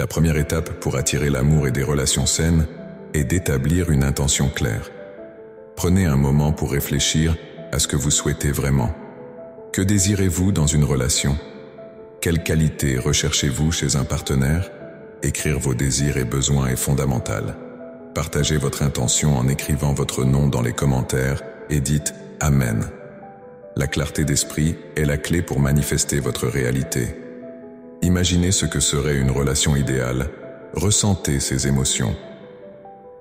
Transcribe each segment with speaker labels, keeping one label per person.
Speaker 1: La première étape pour attirer l'amour et des relations saines est d'établir une intention claire. Prenez un moment pour réfléchir à ce que vous souhaitez vraiment. Que désirez-vous dans une relation? Quelles qualités recherchez-vous chez un partenaire? Écrire vos désirs et besoins est fondamental. Partagez votre intention en écrivant votre nom dans les commentaires et dites « Amen ». La clarté d'esprit est la clé pour manifester votre réalité. Imaginez ce que serait une relation idéale. Ressentez ces émotions.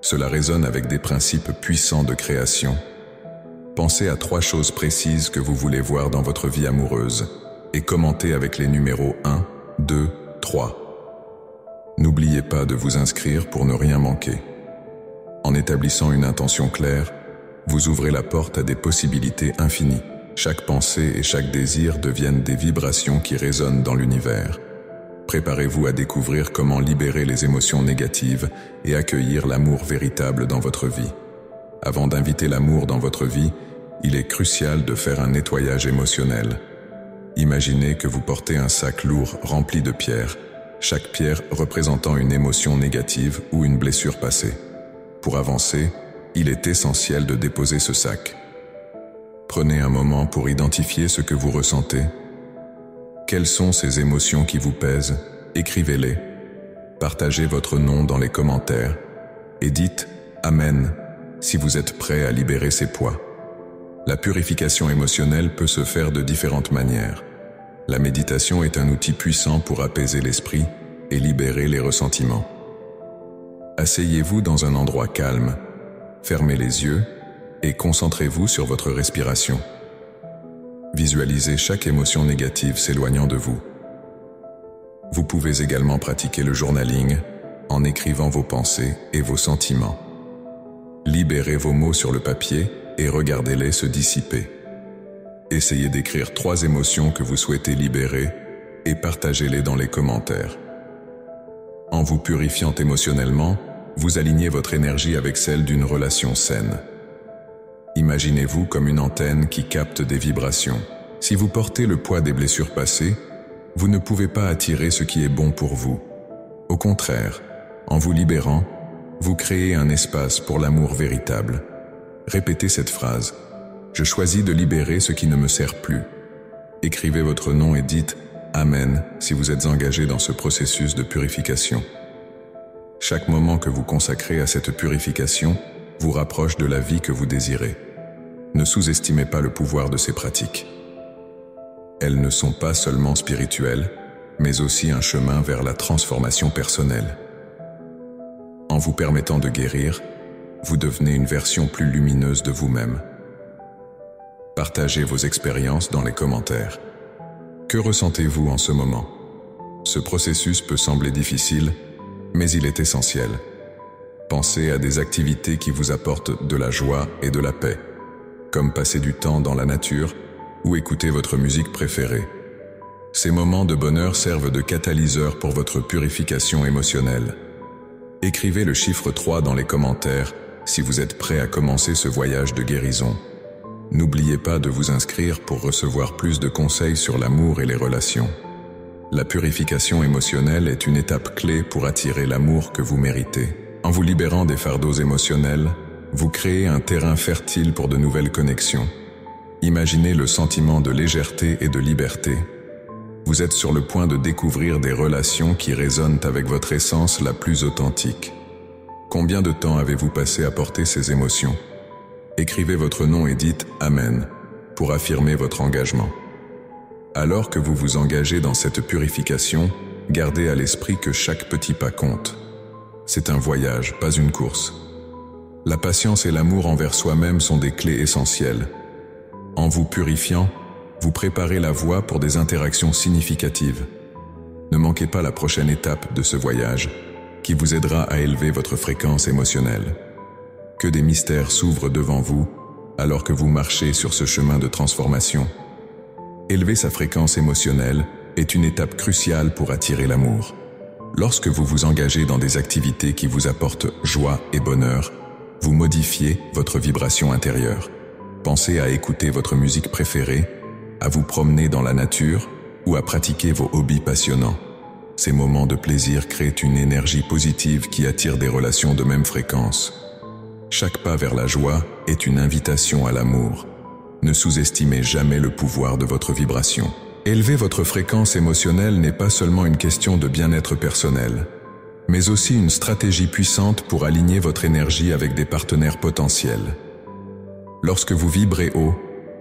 Speaker 1: Cela résonne avec des principes puissants de création. Pensez à 3 choses précises que vous voulez voir dans votre vie amoureuse et commentez avec les numéros 1, 2, 3. N'oubliez pas de vous inscrire pour ne rien manquer. En établissant une intention claire, vous ouvrez la porte à des possibilités infinies. Chaque pensée et chaque désir deviennent des vibrations qui résonnent dans l'univers. Préparez-vous à découvrir comment libérer les émotions négatives et accueillir l'amour véritable dans votre vie. Avant d'inviter l'amour dans votre vie, il est crucial de faire un nettoyage émotionnel. Imaginez que vous portez un sac lourd rempli de pierres, chaque pierre représentant une émotion négative ou une blessure passée. Pour avancer, il est essentiel de déposer ce sac. Prenez un moment pour identifier ce que vous ressentez. Quelles sont ces émotions qui vous pèsent? Écrivez-les. Partagez votre nom dans les commentaires et dites « Amen » si vous êtes prêt à libérer ces poids. La purification émotionnelle peut se faire de différentes manières. La méditation est un outil puissant pour apaiser l'esprit et libérer les ressentiments. Asseyez-vous dans un endroit calme, fermez les yeux et concentrez-vous sur votre respiration. Visualisez chaque émotion négative s'éloignant de vous. Vous pouvez également pratiquer le journaling en écrivant vos pensées et vos sentiments. Libérez vos mots sur le papier et regardez-les se dissiper. Essayez d'écrire 3 émotions que vous souhaitez libérer et partagez-les dans les commentaires. En vous purifiant émotionnellement, vous alignez votre énergie avec celle d'une relation saine. Imaginez-vous comme une antenne qui capte des vibrations. Si vous portez le poids des blessures passées, vous ne pouvez pas attirer ce qui est bon pour vous. Au contraire, en vous libérant, vous créez un espace pour l'amour véritable. Répétez cette phrase. Je choisis de libérer ce qui ne me sert plus. Écrivez votre nom et dites « Amen » si vous êtes engagé dans ce processus de purification. Chaque moment que vous consacrez à cette purification vous rapproche de la vie que vous désirez. Ne sous-estimez pas le pouvoir de ces pratiques. Elles ne sont pas seulement spirituelles, mais aussi un chemin vers la transformation personnelle. En vous permettant de guérir, vous devenez une version plus lumineuse de vous-même. Partagez vos expériences dans les commentaires. Que ressentez-vous en ce moment? Ce processus peut sembler difficile, mais il est essentiel. Pensez à des activités qui vous apportent de la joie et de la paix, comme passer du temps dans la nature ou écouter votre musique préférée. Ces moments de bonheur servent de catalyseur pour votre purification émotionnelle. Écrivez le chiffre 3 dans les commentaires si vous êtes prêt à commencer ce voyage de guérison. N'oubliez pas de vous inscrire pour recevoir plus de conseils sur l'amour et les relations. La purification émotionnelle est une étape clé pour attirer l'amour que vous méritez. En vous libérant des fardeaux émotionnels, vous créez un terrain fertile pour de nouvelles connexions. Imaginez le sentiment de légèreté et de liberté. Vous êtes sur le point de découvrir des relations qui résonnent avec votre essence la plus authentique. Combien de temps avez-vous passé à porter ces émotions? Écrivez votre nom et dites « Amen » pour affirmer votre engagement. Alors que vous vous engagez dans cette purification, gardez à l'esprit que chaque petit pas compte. C'est un voyage, pas une course. La patience et l'amour envers soi-même sont des clés essentielles. En vous purifiant, vous préparez la voie pour des interactions significatives. Ne manquez pas la prochaine étape de ce voyage, qui vous aidera à élever votre fréquence émotionnelle. Que des mystères s'ouvrent devant vous, alors que vous marchez sur ce chemin de transformation. Élever sa fréquence émotionnelle est une étape cruciale pour attirer l'amour. Lorsque vous vous engagez dans des activités qui vous apportent joie et bonheur, vous modifiez votre vibration intérieure. Pensez à écouter votre musique préférée, à vous promener dans la nature ou à pratiquer vos hobbies passionnants. Ces moments de plaisir créent une énergie positive qui attire des relations de même fréquence. Chaque pas vers la joie est une invitation à l'amour. Ne sous-estimez jamais le pouvoir de votre vibration. Élever votre fréquence émotionnelle n'est pas seulement une question de bien-être personnel, mais aussi une stratégie puissante pour aligner votre énergie avec des partenaires potentiels. Lorsque vous vibrez haut,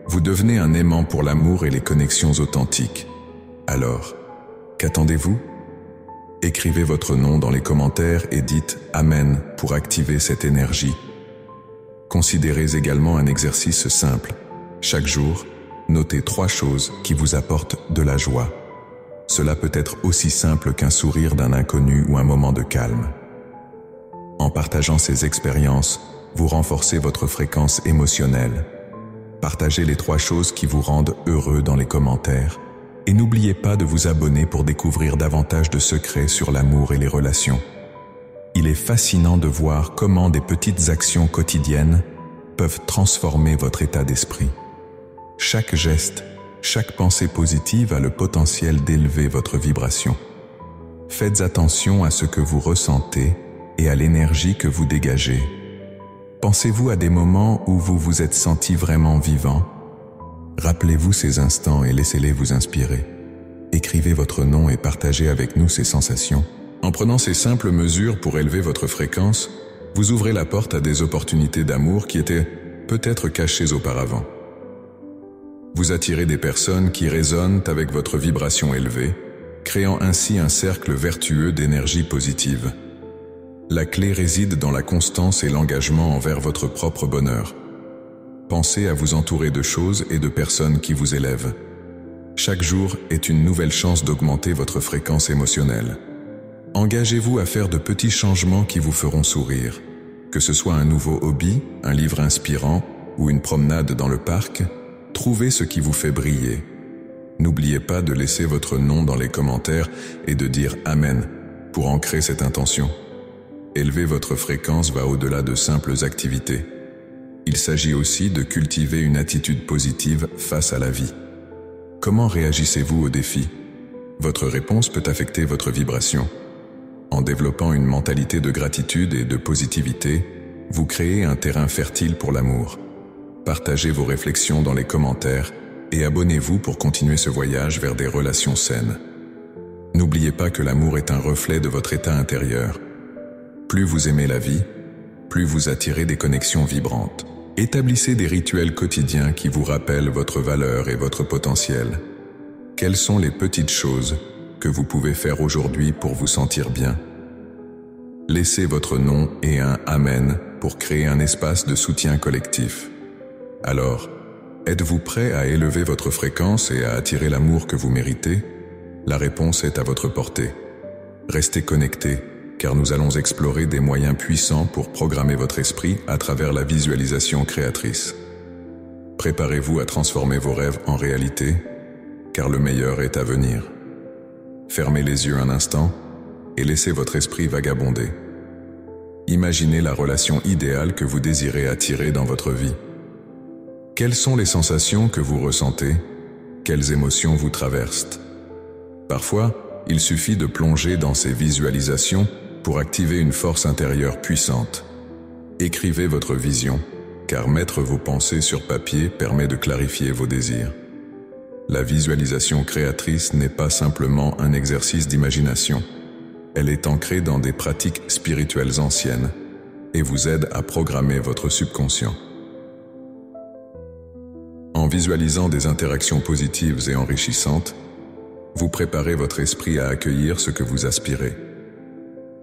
Speaker 1: vous devenez un aimant pour l'amour et les connexions authentiques. Alors, qu'attendez-vous? Écrivez votre nom dans les commentaires et dites « Amen » pour activer cette énergie. Considérez également un exercice simple. Chaque jour, notez 3 choses qui vous apportent de la joie. Cela peut être aussi simple qu'un sourire d'un inconnu ou un moment de calme. En partageant ces expériences, vous renforcez votre fréquence émotionnelle. Partagez les 3 choses qui vous rendent heureux dans les commentaires et n'oubliez pas de vous abonner pour découvrir davantage de secrets sur l'amour et les relations. Il est fascinant de voir comment des petites actions quotidiennes peuvent transformer votre état d'esprit. Chaque geste, chaque pensée positive a le potentiel d'élever votre vibration. Faites attention à ce que vous ressentez et à l'énergie que vous dégagez. Pensez-vous à des moments où vous vous êtes senti vraiment vivant? Rappelez-vous ces instants et laissez-les vous inspirer. Écrivez votre nom et partagez avec nous ces sensations. En prenant ces simples mesures pour élever votre fréquence, vous ouvrez la porte à des opportunités d'amour qui étaient peut-être cachées auparavant. Vous attirez des personnes qui résonnent avec votre vibration élevée, créant ainsi un cercle vertueux d'énergie positive. La clé réside dans la constance et l'engagement envers votre propre bonheur. Pensez à vous entourer de choses et de personnes qui vous élèvent. Chaque jour est une nouvelle chance d'augmenter votre fréquence émotionnelle. Engagez-vous à faire de petits changements qui vous feront sourire. Que ce soit un nouveau hobby, un livre inspirant ou une promenade dans le parc, trouvez ce qui vous fait briller. N'oubliez pas de laisser votre nom dans les commentaires et de dire « Amen » pour ancrer cette intention. Élever votre fréquence va au-delà de simples activités. Il s'agit aussi de cultiver une attitude positive face à la vie. Comment réagissez-vous aux défis? Votre réponse peut affecter votre vibration. En développant une mentalité de gratitude et de positivité, vous créez un terrain fertile pour l'amour. Partagez vos réflexions dans les commentaires et abonnez-vous pour continuer ce voyage vers des relations saines. N'oubliez pas que l'amour est un reflet de votre état intérieur. Plus vous aimez la vie, plus vous attirez des connexions vibrantes. Établissez des rituels quotidiens qui vous rappellent votre valeur et votre potentiel. Quelles sont les petites choses que vous pouvez faire aujourd'hui pour vous sentir bien? Laissez votre nom et un « Amen » pour créer un espace de soutien collectif. Alors, êtes-vous prêt à élever votre fréquence et à attirer l'amour que vous méritez? La réponse est à votre portée. Restez connectés, car nous allons explorer des moyens puissants pour programmer votre esprit à travers la visualisation créatrice. Préparez-vous à transformer vos rêves en réalité, car le meilleur est à venir. Fermez les yeux un instant et laissez votre esprit vagabonder. Imaginez la relation idéale que vous désirez attirer dans votre vie. Quelles sont les sensations que vous ressentez? Quelles émotions vous traversent? Parfois, il suffit de plonger dans ces visualisations pour activer une force intérieure puissante. Écrivez votre vision, car mettre vos pensées sur papier permet de clarifier vos désirs. La visualisation créatrice n'est pas simplement un exercice d'imagination. Elle est ancrée dans des pratiques spirituelles anciennes et vous aide à programmer votre subconscient. En visualisant des interactions positives et enrichissantes, vous préparez votre esprit à accueillir ce que vous aspirez.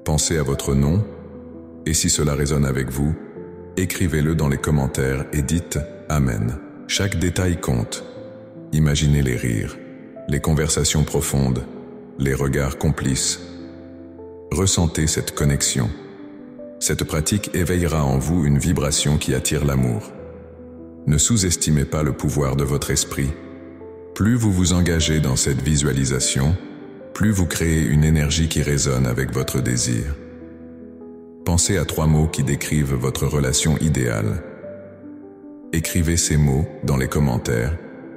Speaker 1: Pensez à votre nom, et si cela résonne avec vous, écrivez-le dans les commentaires et dites « Amen ». Chaque détail compte. Imaginez les rires, les conversations profondes, les regards complices. Ressentez cette connexion. Cette pratique éveillera en vous une vibration qui attire l'amour. Ne sous-estimez pas le pouvoir de votre esprit. Plus vous vous engagez dans cette visualisation, plus vous créez une énergie qui résonne avec votre désir. Pensez à 3 mots qui décrivent votre relation idéale. Écrivez ces mots dans les commentaires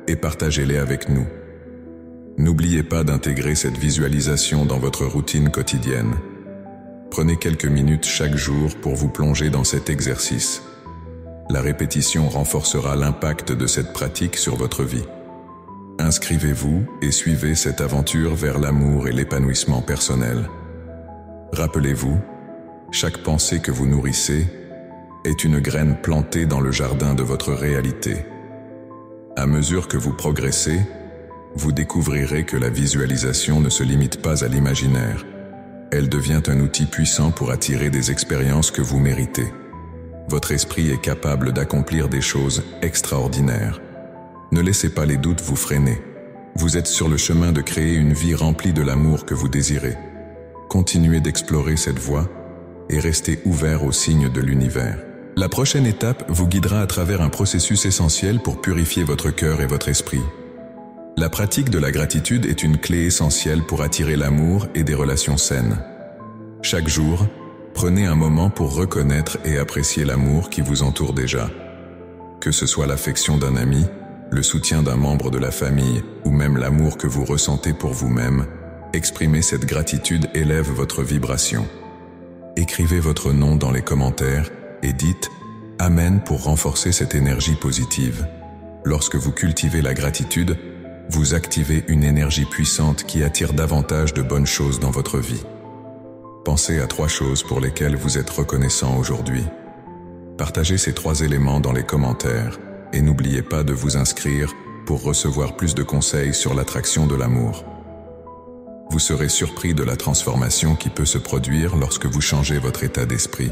Speaker 1: et partagez-les avec nous. N'oubliez pas d'intégrer cette visualisation dans votre routine quotidienne. Prenez quelques minutes chaque jour pour vous plonger dans cet exercice. La répétition renforcera l'impact de cette pratique sur votre vie. Inscrivez-vous et suivez cette aventure vers l'amour et l'épanouissement personnel. Rappelez-vous, chaque pensée que vous nourrissez est une graine plantée dans le jardin de votre réalité. À mesure que vous progressez, vous découvrirez que la visualisation ne se limite pas à l'imaginaire. Elle devient un outil puissant pour attirer des expériences que vous méritez. Votre esprit est capable d'accomplir des choses extraordinaires. Ne laissez pas les doutes vous freiner. Vous êtes sur le chemin de créer une vie remplie de l'amour que vous désirez. Continuez d'explorer cette voie et restez ouvert aux signes de l'univers. La prochaine étape vous guidera à travers un processus essentiel pour purifier votre cœur et votre esprit. La pratique de la gratitude est une clé essentielle pour attirer l'amour et des relations saines. Chaque jour, prenez un moment pour reconnaître et apprécier l'amour qui vous entoure déjà. Que ce soit l'affection d'un ami, le soutien d'un membre de la famille ou même l'amour que vous ressentez pour vous-même, exprimer cette gratitude élève votre vibration. Écrivez votre nom dans les commentaires et dites « Amen » pour renforcer cette énergie positive. Lorsque vous cultivez la gratitude, vous activez une énergie puissante qui attire davantage de bonnes choses dans votre vie. Pensez à 3 choses pour lesquelles vous êtes reconnaissant aujourd'hui. Partagez ces 3 éléments dans les commentaires et n'oubliez pas de vous inscrire pour recevoir plus de conseils sur l'attraction de l'amour. Vous serez surpris de la transformation qui peut se produire lorsque vous changez votre état d'esprit.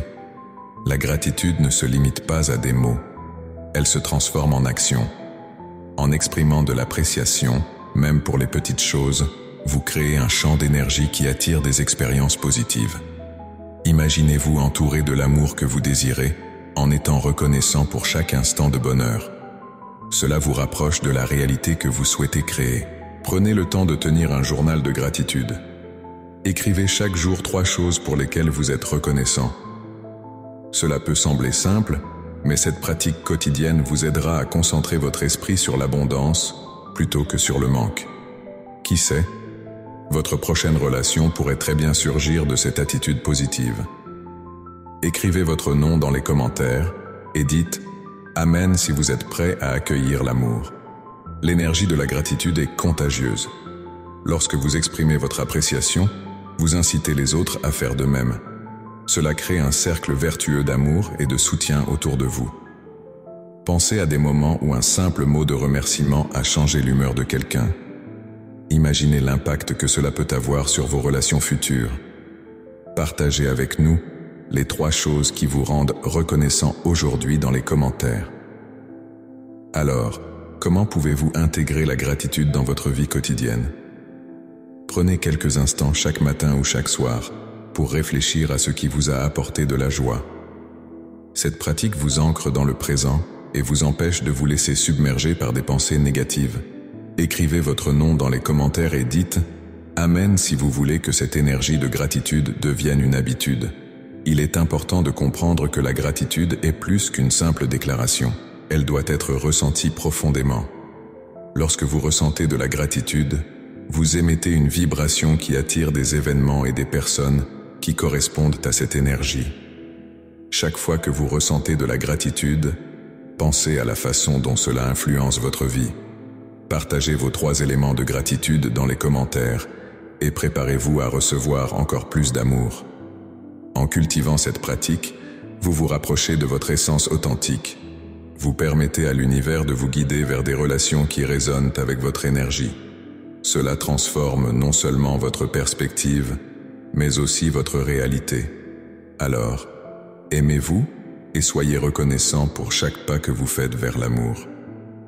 Speaker 1: La gratitude ne se limite pas à des mots. Elle se transforme en action. En exprimant de l'appréciation, même pour les petites choses, vous créez un champ d'énergie qui attire des expériences positives. Imaginez-vous entouré de l'amour que vous désirez, en étant reconnaissant pour chaque instant de bonheur. Cela vous rapproche de la réalité que vous souhaitez créer. Prenez le temps de tenir un journal de gratitude. Écrivez chaque jour 3 choses pour lesquelles vous êtes reconnaissant. Cela peut sembler simple, mais cette pratique quotidienne vous aidera à concentrer votre esprit sur l'abondance plutôt que sur le manque. Qui sait, votre prochaine relation pourrait très bien surgir de cette attitude positive. Écrivez votre nom dans les commentaires et dites « Amen » si vous êtes prêt à accueillir l'amour. L'énergie de la gratitude est contagieuse. Lorsque vous exprimez votre appréciation, vous incitez les autres à faire de même. Cela crée un cercle vertueux d'amour et de soutien autour de vous. Pensez à des moments où un simple mot de remerciement a changé l'humeur de quelqu'un. Imaginez l'impact que cela peut avoir sur vos relations futures. Partagez avec nous les 3 choses qui vous rendent reconnaissant aujourd'hui dans les commentaires. Alors, comment pouvez-vous intégrer la gratitude dans votre vie quotidienne? Prenez quelques instants chaque matin ou chaque soir pour réfléchir à ce qui vous a apporté de la joie. Cette pratique vous ancre dans le présent et vous empêche de vous laisser submerger par des pensées négatives. Écrivez votre nom dans les commentaires et dites « Amen » si vous voulez que cette énergie de gratitude devienne une habitude. Il est important de comprendre que la gratitude est plus qu'une simple déclaration. Elle doit être ressentie profondément. Lorsque vous ressentez de la gratitude, vous émettez une vibration qui attire des événements et des personnes qui correspondent à cette énergie. Chaque fois que vous ressentez de la gratitude, pensez à la façon dont cela influence votre vie. Partagez vos 3 éléments de gratitude dans les commentaires et préparez-vous à recevoir encore plus d'amour. En cultivant cette pratique, vous vous rapprochez de votre essence authentique. Vous permettez à l'univers de vous guider vers des relations qui résonnent avec votre énergie. Cela transforme non seulement votre perspective, mais aussi votre réalité. Alors, aimez-vous et soyez reconnaissant pour chaque pas que vous faites vers l'amour.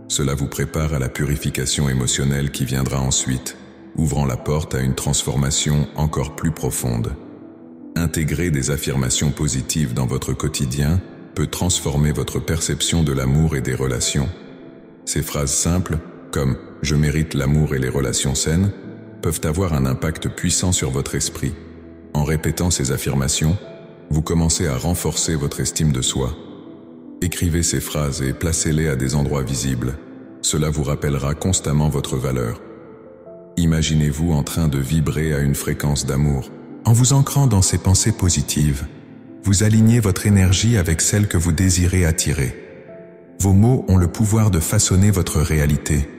Speaker 1: Cela vous prépare à la purification émotionnelle qui viendra ensuite, ouvrant la porte à une transformation encore plus profonde. Intégrer des affirmations positives dans votre quotidien peut transformer votre perception de l'amour et des relations. Ces phrases simples, comme « je mérite l'amour et les relations saines », peuvent avoir un impact puissant sur votre esprit. En répétant ces affirmations, vous commencez à renforcer votre estime de soi. Écrivez ces phrases et placez-les à des endroits visibles. Cela vous rappellera constamment votre valeur. imaginez-vous en train de vibrer à une fréquence d'amour. En vous ancrant dans ces pensées positives, vous alignez votre énergie avec celle que vous désirez attirer. Vos mots ont le pouvoir de façonner votre réalité.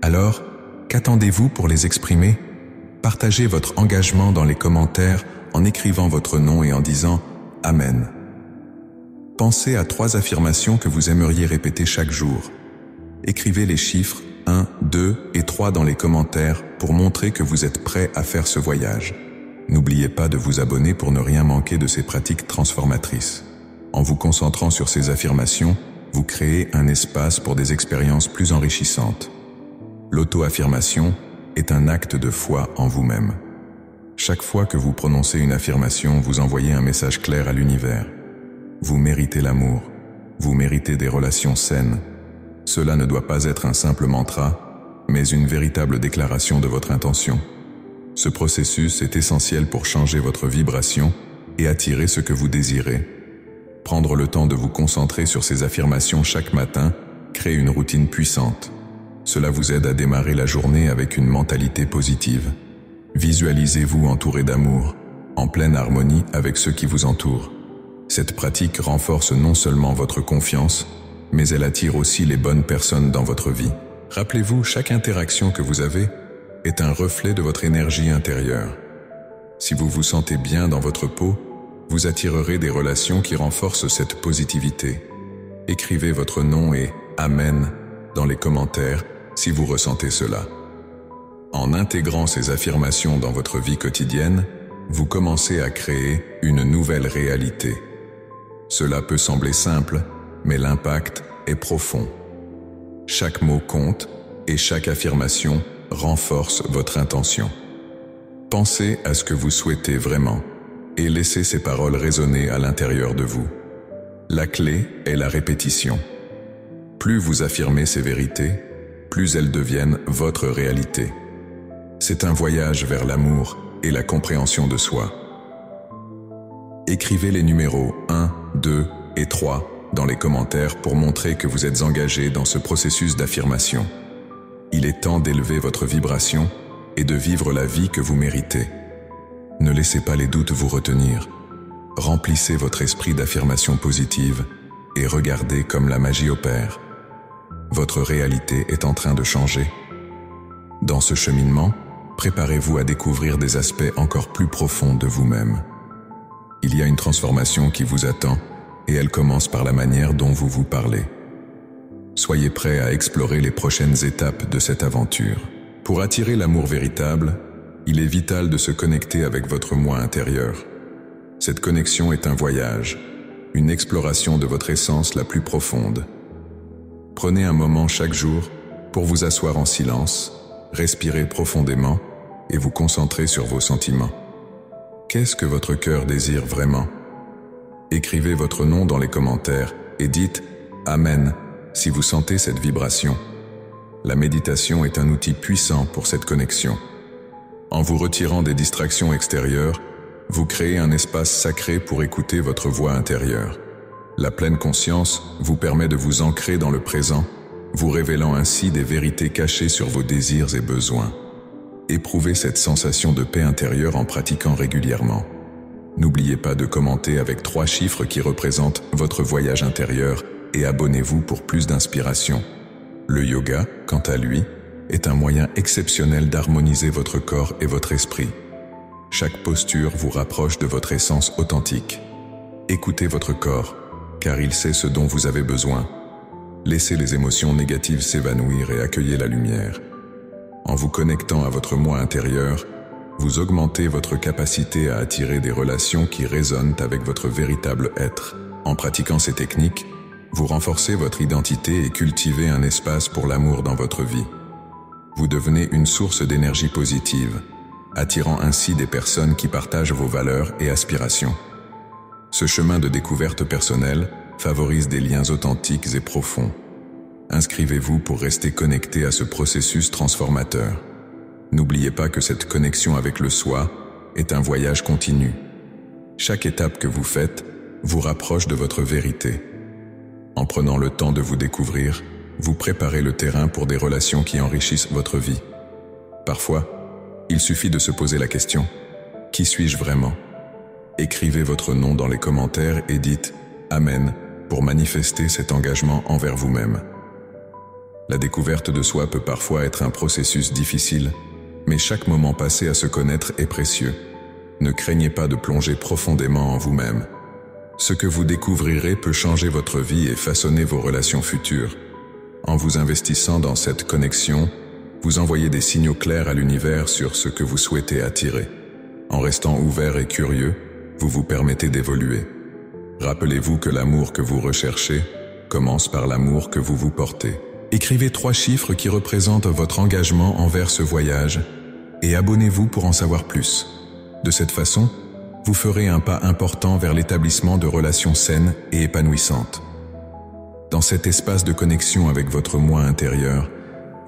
Speaker 1: Alors, qu'attendez-vous pour les exprimer? Partagez votre engagement dans les commentaires en écrivant votre nom et en disant « Amen ». Pensez à 3 affirmations que vous aimeriez répéter chaque jour. Écrivez les chiffres 1, 2 et 3 dans les commentaires pour montrer que vous êtes prêt à faire ce voyage. N'oubliez pas de vous abonner pour ne rien manquer de ces pratiques transformatrices. En vous concentrant sur ces affirmations, vous créez un espace pour des expériences plus enrichissantes. L'auto-affirmation est un acte de foi en vous-même. Chaque fois que vous prononcez une affirmation, vous envoyez un message clair à l'univers. Vous méritez l'amour. Vous méritez des relations saines. Cela ne doit pas être un simple mantra, mais une véritable déclaration de votre intention. Ce processus est essentiel pour changer votre vibration et attirer ce que vous désirez. Prendre le temps de vous concentrer sur ces affirmations chaque matin crée une routine puissante. Cela vous aide à démarrer la journée avec une mentalité positive. Visualisez-vous entouré d'amour, en pleine harmonie avec ceux qui vous entourent. Cette pratique renforce non seulement votre confiance, mais elle attire aussi les bonnes personnes dans votre vie. Rappelez-vous, chaque interaction que vous avez est un reflet de votre énergie intérieure. Si vous vous sentez bien dans votre peau, vous attirerez des relations qui renforcent cette positivité. Écrivez votre nom et « Amen » dans les commentaires si vous ressentez cela. En intégrant ces affirmations dans votre vie quotidienne, vous commencez à créer une nouvelle réalité. Cela peut sembler simple, mais l'impact est profond. Chaque mot compte et chaque affirmation renforce votre intention. Pensez à ce que vous souhaitez vraiment et laissez ces paroles résonner à l'intérieur de vous. La clé est la répétition. Plus vous affirmez ces vérités, plus elles deviennent votre réalité. C'est un voyage vers l'amour et la compréhension de soi. Écrivez les numéros 1, 2 et 3 dans les commentaires pour montrer que vous êtes engagé dans ce processus d'affirmation. Il est temps d'élever votre vibration et de vivre la vie que vous méritez. Ne laissez pas les doutes vous retenir. Remplissez votre esprit d'affirmations positives et regardez comme la magie opère. Votre réalité est en train de changer. Dans ce cheminement, préparez-vous à découvrir des aspects encore plus profonds de vous-même. Il y a une transformation qui vous attend et elle commence par la manière dont vous vous parlez. Soyez prêts à explorer les prochaines étapes de cette aventure. Pour attirer l'amour véritable, il est vital de se connecter avec votre moi intérieur. Cette connexion est un voyage, une exploration de votre essence la plus profonde. Prenez un moment chaque jour pour vous asseoir en silence, respirer profondément et vous concentrer sur vos sentiments. Qu'est-ce que votre cœur désire vraiment? Écrivez votre nom dans les commentaires et dites « Amen » si vous sentez cette vibration. La méditation est un outil puissant pour cette connexion. En vous retirant des distractions extérieures, vous créez un espace sacré pour écouter votre voix intérieure. La pleine conscience vous permet de vous ancrer dans le présent, vous révélant ainsi des vérités cachées sur vos désirs et besoins. Éprouvez cette sensation de paix intérieure en pratiquant régulièrement. N'oubliez pas de commenter avec 3 chiffres qui représentent votre voyage intérieur et abonnez-vous pour plus d'inspiration. Le yoga, quant à lui, est un moyen exceptionnel d'harmoniser votre corps et votre esprit. Chaque posture vous rapproche de votre essence authentique. Écoutez votre corps, car il sait ce dont vous avez besoin. Laissez les émotions négatives s'évanouir et accueillez la lumière. En vous connectant à votre moi intérieur, vous augmentez votre capacité à attirer des relations qui résonnent avec votre véritable être. En pratiquant ces techniques, vous renforcez votre identité et cultivez un espace pour l'amour dans votre vie. Vous devenez une source d'énergie positive, attirant ainsi des personnes qui partagent vos valeurs et aspirations. Ce chemin de découverte personnelle favorise des liens authentiques et profonds. Inscrivez-vous pour rester connecté à ce processus transformateur. N'oubliez pas que cette connexion avec le soi est un voyage continu. Chaque étape que vous faites vous rapproche de votre vérité. En prenant le temps de vous découvrir, vous préparez le terrain pour des relations qui enrichissent votre vie. Parfois, Il suffit de se poser la question, qui suis-je vraiment? Écrivez votre nom dans les commentaires et dites « Amen » pour manifester cet engagement envers vous-même. La découverte de soi peut parfois être un processus difficile, mais chaque moment passé à se connaître est précieux. Ne craignez pas de plonger profondément en vous-même. Ce que vous découvrirez peut changer votre vie et façonner vos relations futures. En vous investissant dans cette connexion, vous envoyez des signaux clairs à l'univers sur ce que vous souhaitez attirer. En restant ouvert et curieux, vous vous permettez d'évoluer. Rappelez-vous que l'amour que vous recherchez commence par l'amour que vous vous portez. Écrivez 3 chiffres qui représentent votre engagement envers ce voyage et abonnez-vous pour en savoir plus. De cette façon, vous ferez un pas important vers l'établissement de relations saines et épanouissantes. Dans cet espace de connexion avec votre moi intérieur,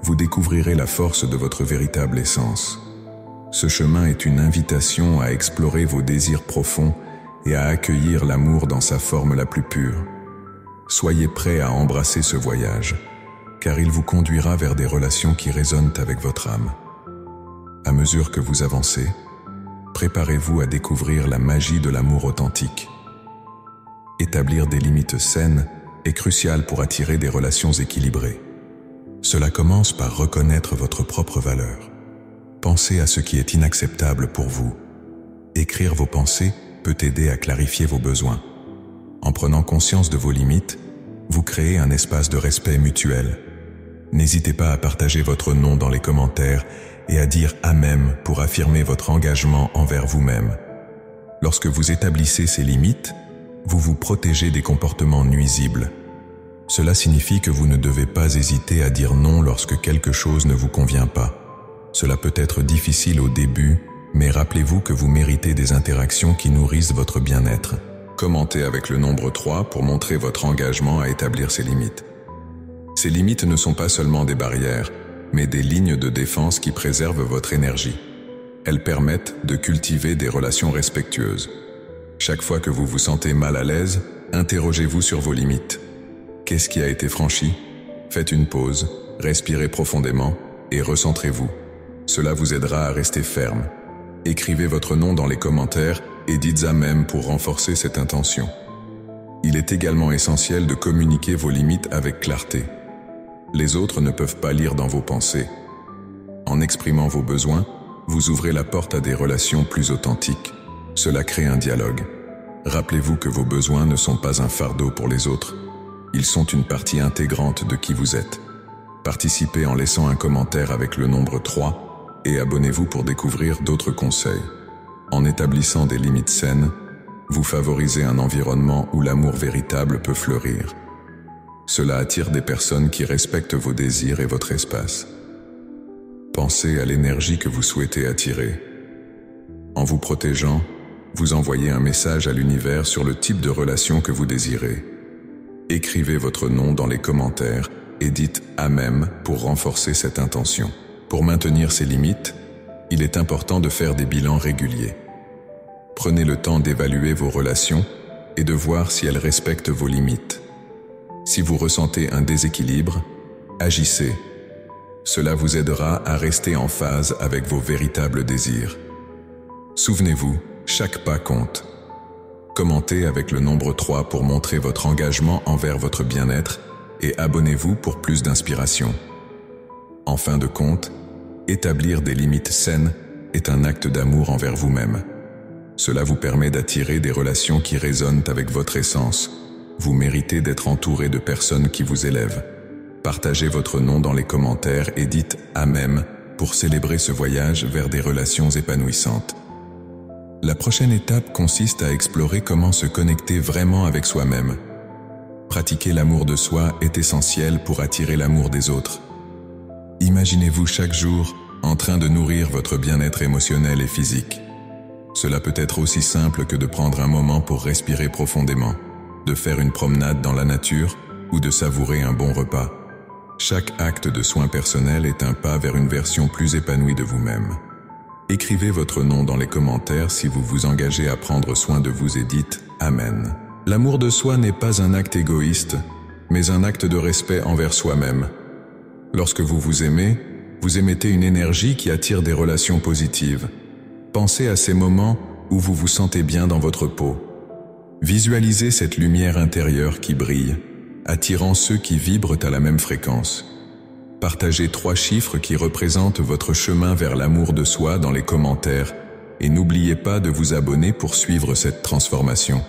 Speaker 1: vous découvrirez la force de votre véritable essence. Ce chemin est une invitation à explorer vos désirs profonds et à accueillir l'amour dans sa forme la plus pure. Soyez prêts à embrasser ce voyage, car il vous conduira vers des relations qui résonnent avec votre âme. À mesure que vous avancez, préparez-vous à découvrir la magie de l'amour authentique. Établir des limites saines est crucial pour attirer des relations équilibrées. Cela commence par reconnaître votre propre valeur. Pensez à ce qui est inacceptable pour vous. Écrire vos pensées peut aider à clarifier vos besoins. En prenant conscience de vos limites, vous créez un espace de respect mutuel. N'hésitez pas à partager votre nom dans les commentaires et à dire « Amen » pour affirmer votre engagement envers vous-même. Lorsque vous établissez ces limites, vous vous protégez des comportements nuisibles. Cela signifie que vous ne devez pas hésiter à dire non lorsque quelque chose ne vous convient pas. Cela peut être difficile au début, mais rappelez-vous que vous méritez des interactions qui nourrissent votre bien-être. Commentez avec le nombre 3 pour montrer votre engagement à établir ces limites. Ces limites ne sont pas seulement des barrières, mais des lignes de défense qui préservent votre énergie. Elles permettent de cultiver des relations respectueuses. Chaque fois que vous vous sentez mal à l'aise, interrogez-vous sur vos limites. Qu'est-ce qui a été franchi? Faites une pause, respirez profondément et recentrez-vous. Cela vous aidera à rester ferme. Écrivez votre nom dans les commentaires et dites Amen pour renforcer cette intention. Il est également essentiel de communiquer vos limites avec clarté. Les autres ne peuvent pas lire dans vos pensées. En exprimant vos besoins, vous ouvrez la porte à des relations plus authentiques. Cela crée un dialogue. Rappelez-vous que vos besoins ne sont pas un fardeau pour les autres. Ils sont une partie intégrante de qui vous êtes. Participez en laissant un commentaire avec le nombre 3 et abonnez-vous pour découvrir d'autres conseils. En établissant des limites saines, vous favorisez un environnement où l'amour véritable peut fleurir. Cela attire des personnes qui respectent vos désirs et votre espace. Pensez à l'énergie que vous souhaitez attirer. En vous protégeant, vous envoyez un message à l'univers sur le type de relation que vous désirez. Écrivez votre nom dans les commentaires et dites « Amen » pour renforcer cette intention. Pour maintenir ces limites, il est important de faire des bilans réguliers. Prenez le temps d'évaluer vos relations et de voir si elles respectent vos limites. Si vous ressentez un déséquilibre, agissez. Cela vous aidera à rester en phase avec vos véritables désirs. Souvenez-vous, chaque pas compte. Commentez avec le nombre 3 pour montrer votre engagement envers votre bien-être et abonnez-vous pour plus d'inspiration. En fin de compte, établir des limites saines est un acte d'amour envers vous-même. Cela vous permet d'attirer des relations qui résonnent avec votre essence. Vous méritez d'être entouré de personnes qui vous élèvent. Partagez votre nom dans les commentaires et dites « Amen » pour célébrer ce voyage vers des relations épanouissantes. La prochaine étape consiste à explorer comment se connecter vraiment avec soi-même. Pratiquer l'amour de soi est essentiel pour attirer l'amour des autres. Imaginez-vous chaque jour en train de nourrir votre bien-être émotionnel et physique. Cela peut être aussi simple que de prendre un moment pour respirer profondément, de faire une promenade dans la nature ou de savourer un bon repas. Chaque acte de soin personnel est un pas vers une version plus épanouie de vous-même. Écrivez votre nom dans les commentaires si vous vous engagez à prendre soin de vous et dites « Amen ». L'amour de soi n'est pas un acte égoïste, mais un acte de respect envers soi-même. Lorsque vous vous aimez, vous émettez une énergie qui attire des relations positives. Pensez à ces moments où vous vous sentez bien dans votre peau. Visualisez cette lumière intérieure qui brille, attirant ceux qui vibrent à la même fréquence. Partagez 3 chiffres qui représentent votre chemin vers l'amour de soi dans les commentaires et n'oubliez pas de vous abonner pour suivre cette transformation.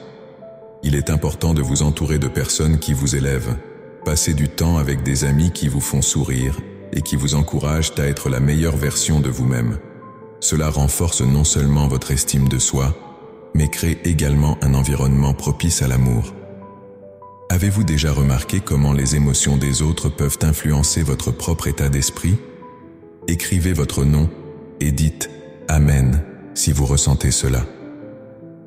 Speaker 1: Il est important de vous entourer de personnes qui vous élèvent. Passez du temps avec des amis qui vous font sourire et qui vous encouragent à être la meilleure version de vous-même. Cela renforce non seulement votre estime de soi, mais crée également un environnement propice à l'amour. Avez-vous déjà remarqué comment les émotions des autres peuvent influencer votre propre état d'esprit? Écrivez votre nom et dites « Amen » si vous ressentez cela.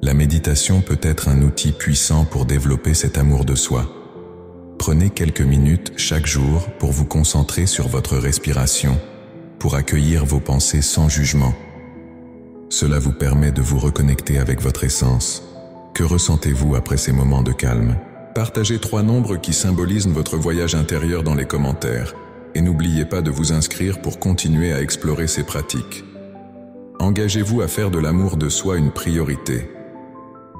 Speaker 1: La méditation peut être un outil puissant pour développer cet amour de soi. Prenez quelques minutes chaque jour pour vous concentrer sur votre respiration, pour accueillir vos pensées sans jugement. Cela vous permet de vous reconnecter avec votre essence. Que ressentez-vous après ces moments de calme? Partagez 3 nombres qui symbolisent votre voyage intérieur dans les commentaires et n'oubliez pas de vous inscrire pour continuer à explorer ces pratiques. Engagez-vous à faire de l'amour de soi une priorité.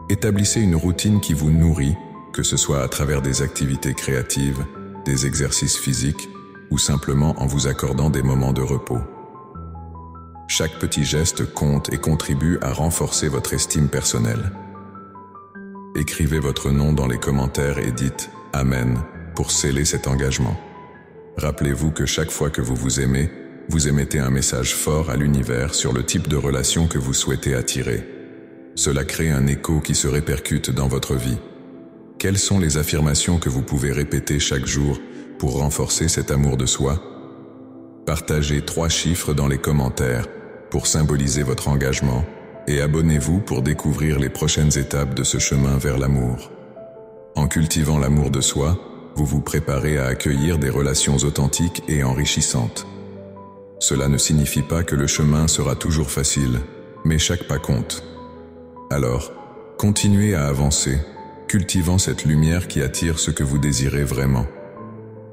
Speaker 1: Établissez une routine qui vous nourrit, que ce soit à travers des activités créatives, des exercices physiques ou simplement en vous accordant des moments de repos. Chaque petit geste compte et contribue à renforcer votre estime personnelle. Écrivez votre nom dans les commentaires et dites « Amen » pour sceller cet engagement. Rappelez-vous que chaque fois que vous vous aimez, vous émettez un message fort à l'univers sur le type de relation que vous souhaitez attirer. Cela crée un écho qui se répercute dans votre vie. Quelles sont les affirmations que vous pouvez répéter chaque jour pour renforcer cet amour de soi? Partagez 3 chiffres dans les commentaires pour symboliser votre engagement et abonnez-vous pour découvrir les prochaines étapes de ce chemin vers l'amour. En cultivant l'amour de soi, vous vous préparez à accueillir des relations authentiques et enrichissantes. Cela ne signifie pas que le chemin sera toujours facile, mais chaque pas compte. Alors, continuez à avancer, cultivant cette lumière qui attire ce que vous désirez vraiment.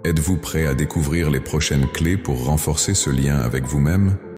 Speaker 1: Êtes-vous prêt à découvrir les prochaines clés pour renforcer ce lien avec vous-même?